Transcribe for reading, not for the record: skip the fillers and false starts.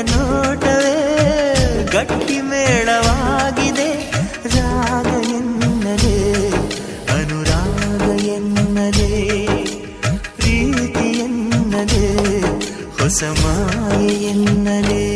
ನೋಟವೇ ಗಟ್ಟಿ ಮೇಳವಾಗಿದೆ. ರಾಗ ಎನ್ನಲೇ ಅನುರಾಗ ಎನ್ನಲೇ ಪ್ರೀತಿ ಎನ್ನಲೇ ಹೊಸ ಮಾಯೆ ಎನ್ನಲೇ